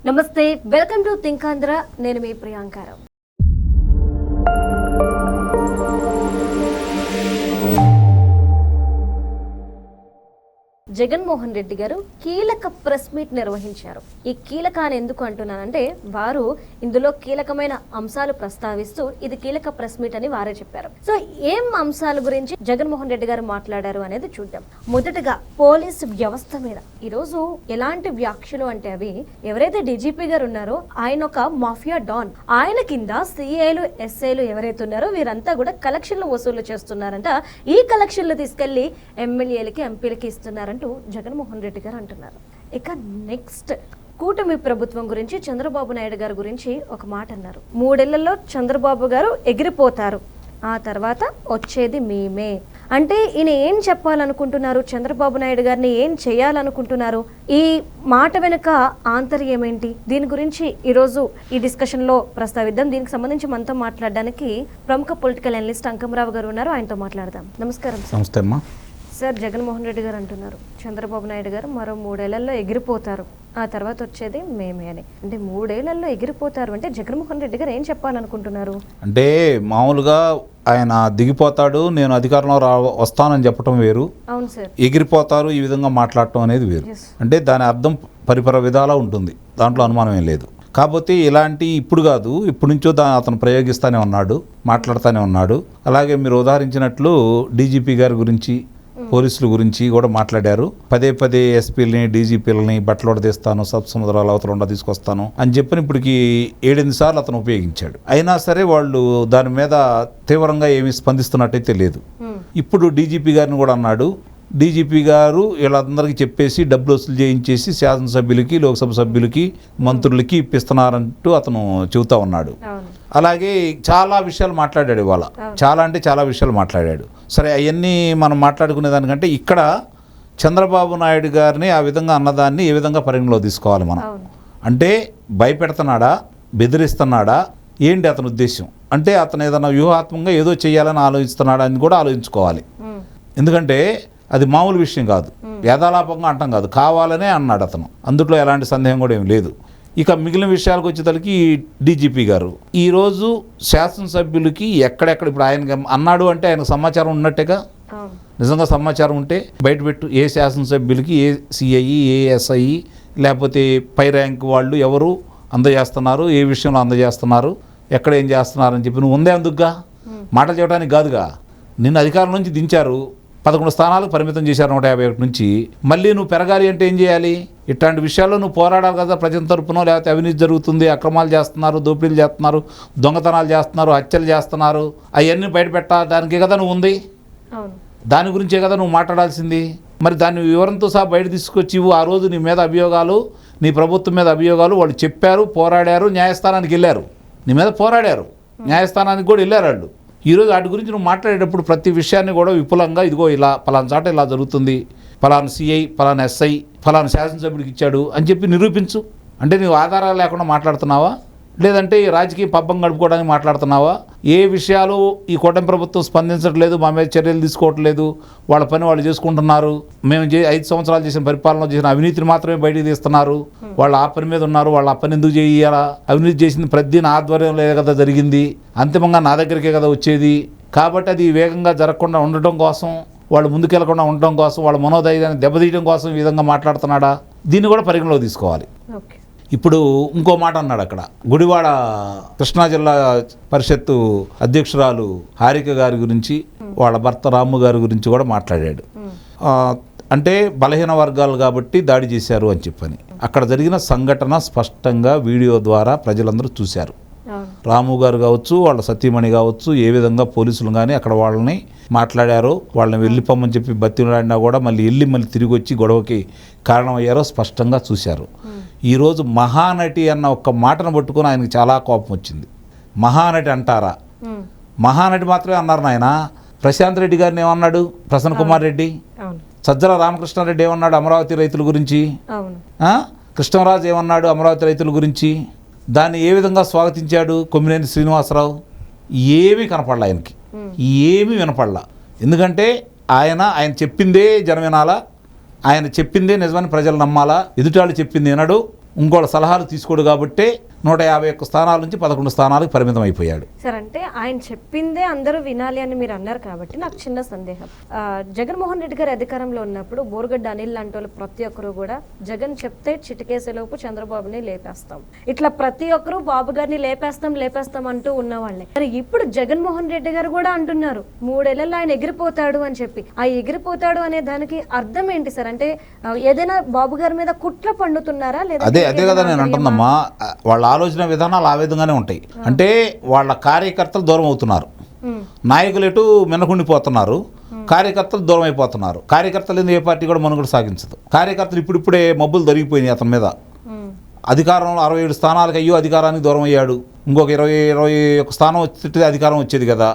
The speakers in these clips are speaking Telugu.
నమస్తే, వెల్కమ్ టు థింక్ ఆంధ్ర. నేను మీ ప్రియాంకారావు. జగన్మోహన్ రెడ్డి గారు కీలక ప్రెస్ మీట్ నిర్వహించారు. ఈ కీలక అని ఎందుకు అంటున్నానంటే, వారు ఇందులో కీలకమైన అంశాలు ప్రస్తావిస్తూ ఇది కీలక ప్రెస్ మీట్ అని వారే చెప్పారు. సో ఏం అంశాల గురించి జగన్మోహన్ రెడ్డి గారు మాట్లాడారు అనేది చూద్దాం. మొదటగా పోలీసు వ్యవస్థ మీద ఈరోజు ఎలాంటి వ్యాఖ్యలు అంటే, అవి ఎవరైతే డీజీపీ గారు ఉన్నారో ఆయన ఒక మాఫియా డాన్. ఆయన కింద సిఐలు ఎస్ఐలు ఎవరైతే ఉన్నారో వీరంతా కూడా కలెక్షన్లు వసూలు చేస్తున్నారంట. ఈ కలెక్షన్లు తీసుకెళ్లి ఎమ్మెల్యేలకి ఎంపీలకి ఇస్తున్నారంట జగన్మోహన్ రెడ్డి గారు అంటున్నారు. ఇక నెక్స్ట్, కూటమి ప్రభుత్వం గురించి చంద్రబాబు నాయుడు గారి గురించి ఒక మాట అన్నారు. 3 ఏళ్లలో చంద్రబాబు గారు ఎగిరిపోతారు, ఆ తర్వాత వచ్చేది మేమే అంటే ఈయన ఏం చెప్పాలనుకుంటున్నారు? చంద్రబాబు నాయుడు గారిని ఏం చేయాలనుకుంటున్నారు? ఈ మాట వెనుక ఆంతర్యం ఏంటి? దీని గురించి ఈరోజు ఈ డిస్కషన్లో ప్రస్తావిద్దాం. దీనికి సంబంధించి మనతో మాట్లాడడానికి ప్రముఖ పొలిటికల్ అనలిస్ట్ అంకమరావు గారు ఉన్నారు. ఆయనతో మాట్లాడదాం. నమస్కారం సార్. నమస్తే అమ్మా. సార్, జగన్మోహన్ రెడ్డి గారు అంటున్నారు చంద్రబాబు నాయుడు గారు మరో 3 ఏళ్లలో ఎగిరిపోతారు, ఆ తర్వాత వచ్చేది మేమే అని. అంటే 3 ఏళ్లలో ఎగిరిపోతారు అంటే జగన్మోహన్ రెడ్డి గారు ఏం చెప్పాలనుకుంటున్నారు? అంటే మామూలుగా ఆయన దిగిపోతాడు, నేను అధికారంలో వస్తానని చెప్పడం వేరు, అవును సార్, ఎగిరిపోతారు ఈ విధంగా మాట్లాడటం అనేది వేరు. అంటే దాని అర్థం పరిపర విధాలా ఉంటుంది, దాంట్లో అనుమానం ఏం లేదు. కాకపోతే ఇలాంటి ఇప్పుడు కాదు, ఇప్పటి నుంచో అతను ప్రయోగిస్తూనే ఉన్నాడు, మాట్లాడుతూనే ఉన్నాడు. అలాగే మీరు ఉదాహరించినట్లు డీజీపీ గారి గురించి, పోలీసుల గురించి కూడా మాట్లాడారు. పదే ఎస్పీలని డీజీపీలని బట్టలు తీస్తాను, సముద్రాల అవతల తీసుకొస్తాను అని చెప్పి ఇప్పటికి 7-8 సార్లు అతను ఉపయోగించాడు. అయినా సరే వాళ్ళు దాని మీద తీవ్రంగా ఏమీ స్పందిస్తున్నట్టయితే లేదు. ఇప్పుడు డీజీపీ గారిని కూడా అన్నాడు. డీజీపీ గారు వీళ్ళందరికీ చెప్పేసి డబ్బులు వసూలు చేయించేసి శాసనసభ్యులకి, లోక్సభ సభ్యులకి, మంత్రులకి ఇప్పిస్తున్నారంటూ అతను చెబుతా ఉన్నాడు. అలాగే చాలా విషయాలు మాట్లాడాడు ఇవాళ, చాలా విషయాలు మాట్లాడాడు. సరే, అవన్నీ మనం మాట్లాడుకునే దానికంటే ఇక్కడ చంద్రబాబు నాయుడు గారిని ఆ విధంగా అన్నదాన్ని ఏ విధంగా పరిగణలో తీసుకోవాలి మనం? అంటే భయపెడుతున్నాడా, బెదిరిస్తున్నాడా, ఏంటి అతని ఉద్దేశం? అంటే అతను ఏదైనా వ్యూహాత్మకంగా ఏదో చేయాలని ఆలోచిస్తున్నాడా అని కూడా ఆలోచించుకోవాలి. ఎందుకంటే అది మామూలు విషయం కాదు, యథాలాపంగా అంటాం కాదు, కావాలనే అన్నాడు అతను. అందులో ఎలాంటి సందేహం కూడా ఏం లేదు. ఇక మిగిలిన విషయాలకు వచ్చేసరికి డీజీపీ గారు ఈరోజు శాసనసభ్యులకి ఎక్కడెక్కడ ఇప్పుడు ఆయన అన్నాడు అంటే ఆయనకు సమాచారం ఉన్నట్టేగా. నిజంగా సమాచారం ఉంటే బయటపెట్టు. ఏ శాసనసభ్యులకి, ఏ సిఐ, ఏ ఎస్ఐ, లేకపోతే పై ర్యాంక్ వాళ్ళు ఎవరు అందజేస్తున్నారు, ఏ విషయంలో అందజేస్తున్నారు, ఎక్కడ ఏం చేస్తున్నారని చెప్పి నువ్వు ఉందే అందుకుగా. మాటలు చెప్పడానికి కాదుగా. నిన్ను అధికారం నుంచి దించారు, 11 స్థానాలకు పరిమితం చేశారు 151 నుంచి. మళ్ళీ నువ్వు పెరగాలి అంటే ఏం చేయాలి? ఇట్లాంటి విషయాల్లో నువ్వు పోరాడాలి కదా. ప్రజల తరపునో లేకపోతే అవినీతి జరుగుతుంది, అక్రమాలు చేస్తున్నారు, దోపిడీలు చేస్తున్నారు, దొంగతనాలు చేస్తున్నారు, హత్యలు చేస్తున్నారు, అవన్నీ బయటపెట్టడానికి కదా నువ్వు ఉంది. దాని గురించే కదా నువ్వు మాట్లాడాల్సింది. మరి దాన్ని వివరంతో సహా బయట తీసుకొచ్చి ఆ రోజు నీ మీద అభియోగాలు, నీ ప్రభుత్వం మీద అభియోగాలు వాళ్ళు చెప్పారు, పోరాడారు, న్యాయస్థానానికి వెళ్ళారు, నీ మీద పోరాడారు, న్యాయస్థానానికి కూడా వెళ్ళారు వాళ్ళు. ఈరోజు వాటి గురించి నువ్వు మాట్లాడేటప్పుడు ప్రతి విషయాన్ని కూడా విపులంగా, ఇదిగో ఇలా పలానా చాట ఇలా జరుగుతుంది, పలానా సిఐ, పలానా ఎస్ఐ, పలానా శాసనసభ్యుడికి ఇచ్చాడు అని చెప్పి నిరూపించు. అంటే నువ్వు ఆధారాలు లేకుండా మాట్లాడుతున్నావా, లేదంటే ఈ రాజకీయ పబ్బం గడుపుకోవడానికి మాట్లాడుతున్నావా? ఏ విషయాలు ఈ కూటమి ప్రభుత్వం స్పందించట్లేదు, మా మీద చర్యలు తీసుకోవట్లేదు, వాళ్ళ పని వాళ్ళు చేసుకుంటున్నారు, మేము 5 సంవత్సరాలు చేసిన పరిపాలన చేసిన అవినీతిని మాత్రమే బయటికి తీస్తున్నారు, వాళ్ళు ఆ పని మీద ఉన్నారు, వాళ్ళు ఆ పని ఎందుకు చేయాలా? అవినీతి చేసింది ప్రతి నా ఆధ్వర్యంలో కదా జరిగింది, అంతిమంగా నా దగ్గరికే కదా వచ్చేది. కాబట్టి అది వేగంగా జరగకుండా ఉండటం కోసం, వాళ్ళు ముందుకెళ్లకుండా ఉండటం కోసం, వాళ్ళ మనోధైర్యాన్ని దెబ్బతీయడం కోసం ఈ విధంగా మాట్లాడుతున్నాడా? దీన్ని కూడా పరిగణలో తీసుకోవాలి. ఇప్పుడు ఇంకో మాట అన్నాడు అక్కడ. గుడివాడ కృష్ణా జిల్లా పరిషత్తు అధ్యక్షురాలు హారిక గారి గురించి, వాళ్ళ భర్త రాము గారి గురించి కూడా మాట్లాడాడు. అంటే బలహీన వర్గాలు కాబట్టి దాడి చేశారు అని చెప్పని. అక్కడ జరిగిన సంఘటన స్పష్టంగా వీడియో ద్వారా ప్రజలందరూ చూశారు. రాము గారు కావచ్చు, వాళ్ళ సతీమణి కావచ్చు, ఏ విధంగా పోలీసులు కానీ అక్కడ వాళ్ళని మాట్లాడారో, వాళ్ళని వెళ్ళిపోమని చెప్పి బతిలాడినా కూడా మళ్ళీ తిరిగి వచ్చి గొడవకి కారణమయ్యారో స్పష్టంగా చూశారు. ఈరోజు మహానటి అన్న ఒక్క మాటను పట్టుకుని ఆయనకి చాలా కోపం వచ్చింది. మహానటి అంటారా? మహానటి మాత్రమే అన్నారు నాయన. ప్రశాంత్ రెడ్డి గారిని ఏమన్నాడు ప్రసన్న కుమార్ రెడ్డి? సజ్జల రామకృష్ణారెడ్డి ఏమన్నాడు అమరావతి రైతుల గురించి? కృష్ణరాజు ఏమన్నాడు అమరావతి రైతుల గురించి? దాన్ని ఏ విధంగా స్వాగతించాడు కొమ్మినేని శ్రీనివాసరావు? ఏమీ కనపడలా ఆయనకి, ఏమీ వినపడలా. ఎందుకంటే ఆయన చెప్పిందే జనం వినాలా, ఆయన చెప్పిందే నిజమని ప్రజలు నమ్మాలా. ఎదుటాళ్ళు చెప్పింది వినడు, ఇంకోళ్ళ సలహాలు తీసుకోడు కాబట్టే 151 స్థానాల నుంచి 11 స్థానాలకు పరిమితం అయిపోయాడు. సార్ అంటే ఆయన చెప్పిందే అందరూ వినాలి అని మీరు అన్నారు కాబట్టి నాకు చిన్న సందేహం. జగన్మోహన్ రెడ్డి గారు అధికారంలో ఉన్నప్పుడు బోరుగడ్డ అనిల్ లాంటి వాళ్ళు ప్రతి ఒక్కరు కూడా జగన్ చెప్తే చిటికేసేలోపు చంద్రబాబుని లేపేస్తాం, ఇట్లా ప్రతి ఒక్కరు బాబు గారిని లేపేస్తాం అంటూ ఉన్నవాళ్ళే. మరి ఇప్పుడు జగన్మోహన్ రెడ్డి గారు కూడా అంటున్నారు 3 ఏళ్లలో ఆయన ఎగిరిపోతాడు అని చెప్పి. ఆ ఎగిరిపోతాడు అనే దానికి అర్థం ఏంటి సార్? అంటే ఏదైనా బాబు గారి మీద కుట్ర పండుతున్నారా లేదా? అదే కదా నేను అంటున్నామా, వాళ్ళ ఆలోచన విధానాలు ఆ విధంగానే ఉంటాయి. అంటే వాళ్ళ కార్యకర్తలు దూరం అవుతున్నారు, నాయకులు ఎటు మినకుండిపోతున్నారు, కార్యకర్తలు దూరం అయిపోతున్నారు. కార్యకర్తలు ఏ పార్టీ కూడా మనుగడ సాగించదు. కార్యకర్తలు ఇప్పుడిప్పుడే మబ్బులు జరిగిపోయినాయి అతని మీద. అధికారంలో 67 స్థానాలకు అయ్యో అధికారానికి దూరం అయ్యాడు, ఇంకొక 21 స్థానం వచ్చి అధికారం వచ్చేది కదా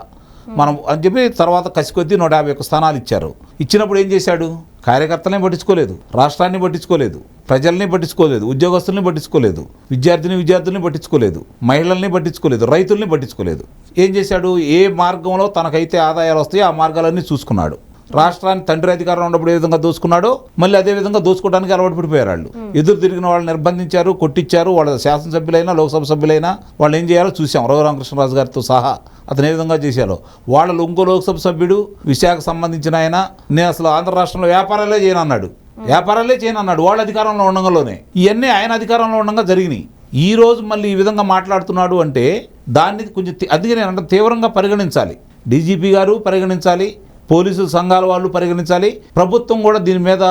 మనం అని చెప్పి తర్వాత కసి కొద్దీ 151 స్థానాలు ఇచ్చారు. ఇచ్చినప్పుడు ఏం చేశాడు? కార్యకర్తల్ని పట్టించుకోలేదు, రాష్ట్రాన్ని పట్టించుకోలేదు, ప్రజల్ని పట్టించుకోలేదు, ఉద్యోగస్తుల్ని పట్టించుకోలేదు, విద్యార్థుల్ని పట్టించుకోలేదు, మహిళల్ని పట్టించుకోలేదు, రైతుల్ని పట్టించుకోలేదు. ఏం చేశాడు? ఏ మార్గంలో తనకైతే ఆదాయాలు వస్తాయో ఆ మార్గాలన్నీ చూసుకున్నాడు. రాష్ట్రాన్ని తండ్రి అధికారం ఉన్నప్పుడు ఏ విధంగా దోచుకున్నాడో మళ్ళీ అదే విధంగా దోచుకోవడానికి అలవాటు పడిపోయారు. వాళ్ళు ఎదురు తిరిగిన వాళ్ళు నిర్బంధించారు, కొట్టించారు. వాళ్ళ శాసనసభ్యులైనా లోక్సభ సభ్యులైనా వాళ్ళు ఏం చేయాలో చూసాం. రఘురామకృష్ణరాజు గారితో సహా అతను ఏ విధంగా చేశారో. వాళ్ళు ఇంకో లోక్సభ సభ్యుడు విశాఖకు సంబంధించిన ఆయన, నేను అసలు ఆంధ్ర రాష్ట్రంలో వ్యాపారాలే చేయనన్నాడు. వాళ్ళ అధికారంలో ఉండగానే ఇవన్నీ ఆయన అధికారంలో ఉండగా జరిగినాయి. ఈ రోజు మళ్ళీ ఈ విధంగా మాట్లాడుతున్నాడు అంటే దాన్ని కొంచెం అందుకే నేను అంటే తీవ్రంగా పరిగణించాలి. డీజీపీ గారు పరిగణించాలి, పోలీసు సంఘాల వాళ్ళు పరిగణించాలి, ప్రభుత్వం కూడా దీని మీద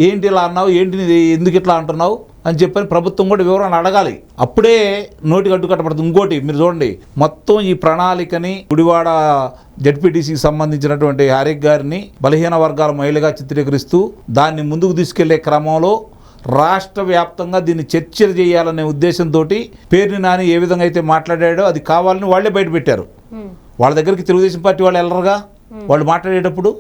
ఏంటి ఇలా అన్నావు, ఏంటి ఎందుకు ఇట్లా అంటున్నావు అని చెప్పని ప్రభుత్వం కూడా వివరణ అడగాలి. అప్పుడే నోటికి అడ్డుకట్టబడుతుంది. ఇంకోటి మీరు చూడండి, మొత్తం ఈ ప్రణాళికని గుడివాడ జడ్పీటీసీకి సంబంధించినటువంటి హారిక్ గారిని బలహీన వర్గాల మహిళగా చిత్రీకరిస్తూ దాన్ని ముందుకు తీసుకెళ్లే క్రమంలో రాష్ట్ర వ్యాప్తంగా దీన్ని చర్చలు చేయాలనే ఉద్దేశంతో పేర్ని నాని ఏ విధంగా అయితే మాట్లాడాడో అది కావాలని వాళ్లే బయటపెట్టారు. వాళ్ళ దగ్గరికి తెలుగుదేశం పార్టీ వాళ్ళు వెళ్ళరుగా, వాళ్ళు మాట్లాడేటప్పుడు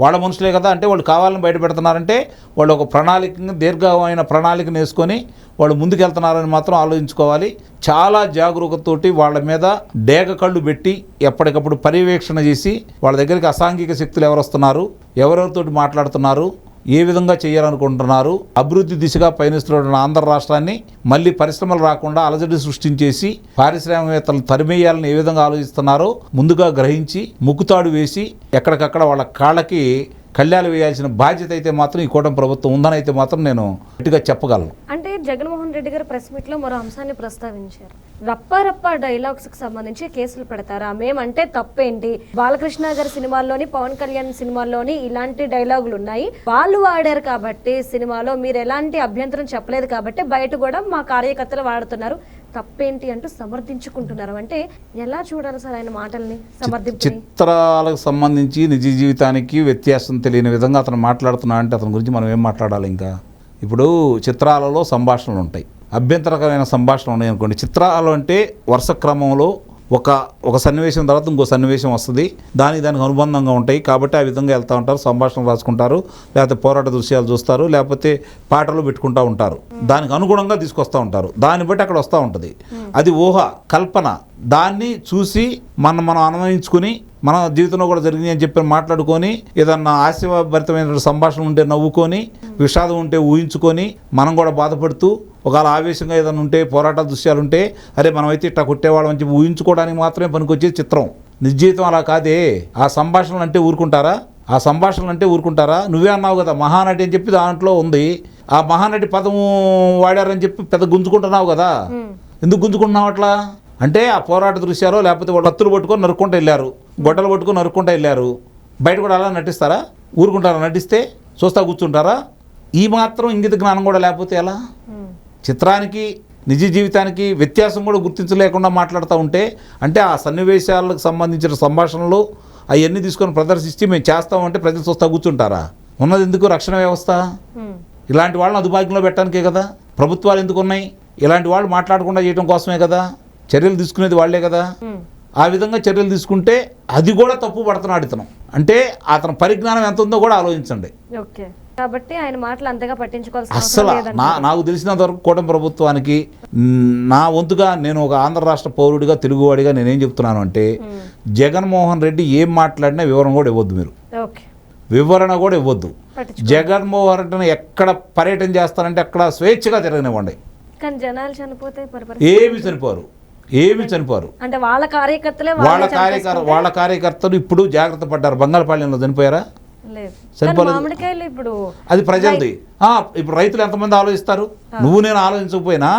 వాళ్ళ మనుషులే కదా. అంటే వాళ్ళు కావాలని బయట పెడుతున్నారంటే వాళ్ళు ఒక ప్రణాళిక, దీర్ఘమైన ప్రణాళికను వేసుకొని వాళ్ళు ముందుకెళ్తున్నారని మాత్రం ఆలోచించుకోవాలి. చాలా జాగరూకతతోటి వాళ్ళ మీద డేగ కళ్ళు పెట్టి ఎప్పటికప్పుడు పర్యవేక్షణ చేసి వాళ్ళ దగ్గరికి అసాంఘిక శక్తులు ఎవరు వస్తున్నారు, ఎవరెవరితోటి మాట్లాడుతున్నారు, ఏ విధంగా చేయాలనుకుంటున్నారు, అభివృద్ధి దిశగా పయనిస్తున్న ఆంధ్ర రాష్ట్రాన్ని మళ్ళీ పరిశ్రమలు రాకుండా అలజడి సృష్టించేసి పారిశ్రామికవేత్తలను తరిమేయాలని ఏ విధంగా ఆలోచిస్తున్నారో ముందుగా గ్రహించి ముక్కుతాడు వేసి ఎక్కడికక్కడ వాళ్ళ కాళ్ళకి కళ్యాలు వేయాల్సిన బాధ్యత అయితే మాత్రం ఈ కూటమి ప్రభుత్వం ఉందని అయితే మాత్రం నేను గట్టిగా చెప్పగలను. అంటే జగన్మోహన్ రెడ్డి గారు ప్రెస్ మీట్ లో మరో అంశాన్ని ప్రస్తావించారు. రప్ప డైలాగ్స్ కి సంబంధించి కేసులు పెడతారా, మేమంటే తప్పేంటి, బాలకృష్ణ గారి సినిమాల్లోని, పవన్ కళ్యాణ్ సినిమాల్లోని ఇలాంటి డైలాగులు ఉన్నాయి, వాళ్ళు వాడారు కాబట్టి సినిమాలో మీరు ఎలాంటి అభ్యంతరం చెప్పలేదు కాబట్టి బయట కూడా మా కార్యకర్తలు వాడుతున్నారు, తప్పేంటి అంటూ సమర్థించుకుంటున్నారు. అంటే ఎలా చూడాలి సార్ ఆయన మాటల్ని? చిత్రాలకు సంబంధించి నిజ జీవితానికి వ్యత్యాసం తెలియని విధంగా అతను మాట్లాడుతున్నా అంటే అతని గురించి మనం ఏం మాట్లాడాలి? ఇంకా ఇప్పుడు చిత్రాలలో సంభాషణలు ఉంటాయి, అభ్యంతరకరమైన సంభాషణలు ఉన్నాయి అనుకోండి. చిత్రాలు అంటే వరుస క్రమంలో ఒక సన్నివేశం తర్వాత ఇంకో సన్నివేశం వస్తుంది, దానికి అనుబంధంగా ఉంటాయి కాబట్టి ఆ విధంగా వెళ్తూ ఉంటారు, సంభాషణలు రాసుకుంటారు, లేకపోతే పోరాట దృశ్యాలు చూస్తారు, లేకపోతే పాటలు పెట్టుకుంటూ ఉంటారు, దానికి అనుగుణంగా తీసుకొస్తూ ఉంటారు, దాన్ని బట్టి అక్కడ వస్తూ ఉంటుంది. అది ఊహ, కల్పన. దాన్ని చూసి మనం అన్వయించుకుని మన జీవితంలో కూడా జరిగింది అని చెప్పి మాట్లాడుకొని ఏదన్నా హాస్యభరితమైన సంభాషణ ఉంటే నవ్వుకొని, విషాదం ఉంటే ఊహించుకొని మనం కూడా బాధపడుతూ, ఒకవేళ ఆవేశంగా ఏదైనా ఉంటే పోరాట దృశ్యాలు ఉంటే అరే మనమైతే ఇట్లా కొట్టేవాళ్ళం అని చెప్పి ఊహించుకోవడానికి మాత్రమే పనికొచ్చేది చిత్రం. నిజ జీవితం అలా కాదే. ఆ సంభాషణలు అంటే ఊరుకుంటారా? నువ్వే అన్నావు కదా మహానటి అని చెప్పి దాంట్లో ఉంది. ఆ మహానటి పదము వాడారని చెప్పి పెద్ద గుంజుకుంటున్నావు కదా, ఎందుకు గుంజుకుంటున్నావు అట్లా? అంటే ఆ పోరాట దృశ్యాలు లేకపోతే వాళ్ళు కత్తులు పట్టుకొని నరుక్కుంటూ వెళ్ళారు, గొడ్డలు పట్టుకొని నరుక్కుంటూ వెళ్ళారు, బయట కూడా అలా నటిస్తారా? ఊరుకుంటారా? నటిస్తే చూస్తా కూర్చుంటారా? ఈ మాత్రం ఇంగిత జ్ఞానం కూడా లేకపోతే ఎలా? చిత్రానికి నిజ జీవితానికి వ్యత్యాసం కూడా గుర్తించలేకుండా మాట్లాడుతూ ఉంటే అంటే ఆ సన్నివేశాలకు సంబంధించిన సంభాషణలు అవన్నీ తీసుకొని ప్రదర్శిస్తే మేము చేస్తామంటే ప్రజలు చూస్తా కూర్చుంటారా? ఉన్నది ఎందుకు? రక్షణ వ్యవస్థ. ఇలాంటి వాళ్ళని అదుపాయంలో పెట్టడానికే కదా ప్రభుత్వాలు ఎందుకు ఉన్నాయి. ఇలాంటి వాళ్ళు మాట్లాడకుండా చేయడం కోసమే కదా చర్యలు తీసుకునేది వాళ్లే కదా. ఆ విధంగా చర్యలు తీసుకుంటే అది కూడా తప్పు పడుతున్నాడు ఇతను. అంటే అతని పరిజ్ఞానం ఎంత ఉందో కూడా ఆలోచించండి. కాబట్టి ఆయన మాటలు అంతగా పట్టించుకోవాల్సిన అసలు నాకు తెలిసినంత వరకు కూటమి ప్రభుత్వానికి నా వంతుగా నేను ఒక ఆంధ్ర రాష్ట్ర పౌరుడిగా, తెలుగువాడిగా నేనేం చెప్తున్నాను అంటే జగన్మోహన్ రెడ్డి ఏం మాట్లాడినా వివరణ కూడా ఇవ్వద్దు. మీరు వివరణ కూడా ఇవ్వద్దు. జగన్మోహన్ రెడ్డిని ఎక్కడ పర్యటన చేస్తారంటే అక్కడ స్వేచ్ఛగా తిరగనివ్వండి. కానీ జనాలు చనిపోతే ఏమి చనిపోరు అంటే వాళ్ళ కార్యకర్తలే వాళ్ళ కార్యకర్తలు ఇప్పుడు జాగ్రత్త పడ్డారు. బంగాళపాళ్యంలో చనిపోయారా? లేదు. చనిపోలేదు. మామిడికాయలు ఇప్పుడు అది ప్రజలది. ఇప్పుడు రైతులు ఎంతమంది ఆలోచిస్తారు? నువ్వు నేను ఆలోచించకపోయినా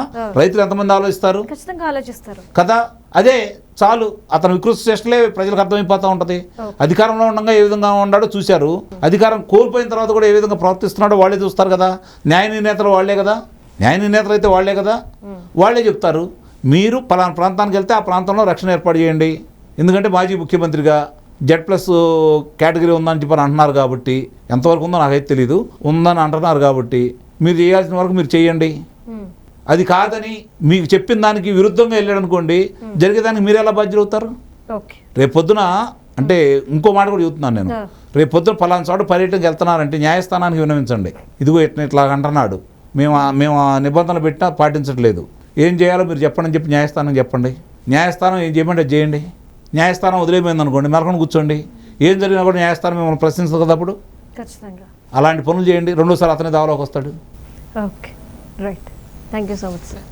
రైతులు ఎంతమంది ఆలోచిస్తారు? ఖచ్చితంగా ఆలోచిస్తారు కదా. అదే చాలు, అతను వికృత చేష్టలే ప్రజలకు అర్థమైపోతూ ఉంటుంది. అధికారంలో ఉండగా ఏ విధంగా ఉన్నాడో చూశారు, అధికారం కోల్పోయిన తర్వాత కూడా ఏ విధంగా ప్రవర్తిస్తున్నాడో వాళ్ళే చూస్తారు కదా. న్యాయ నిర్ణేతలు వాళ్ళే కదా, న్యాయ నిర్ణేతలు అయితే వాళ్ళే కదా, వాళ్ళే చెప్తారు. మీరు పలానా ప్రాంతానికి వెళ్తే ఆ ప్రాంతంలో రక్షణ ఏర్పాటు చేయండి. ఎందుకంటే మాజీ ముఖ్యమంత్రిగా Z+ కేటగిరీ ఉందని చెప్పని అంటున్నారు కాబట్టి, ఎంతవరకు ఉందో నాకైతే తెలీదు, ఉందని అంటున్నారు కాబట్టి మీరు చేయాల్సిన వరకు మీరు చేయండి. అది కాదని మీకు చెప్పిన దానికి విరుద్ధంగా వెళ్ళాడు అనుకోండి, జరిగేదానికి మీరు ఎలా బాధ్యులు అవుతారు? రేపొద్దున అంటే ఇంకో మాట కూడా చెబుతున్నాను నేను, రేపొద్దున పలానా చోట పర్యటనకి వెళ్తున్నారంటే న్యాయస్థానానికి విన్నవించండి. ఇదిగో ఇట్లా అంటున్నాడు, మేము ఆ నిబంధనలు పెట్టినా పాటించట్లేదు, ఏం చేయాలో మీరు చెప్పండి అని చెప్పి న్యాయస్థానం చెప్పండి. న్యాయస్థానం ఏం చేయమంటే అది చేయండి. న్యాయస్థానం వదిలేపోయింది అనుకోండి, నరకను కూర్చోండి. ఏం జరిగినా కూడా న్యాయస్థానం మిమ్మల్ని ప్రశ్నించదు కదా. అప్పుడు ఖచ్చితంగా అలాంటి పనులు చేయండి, రెండోసారి అతనే దావలోకి వస్తాడు. Okay, right. Thank you so much sir.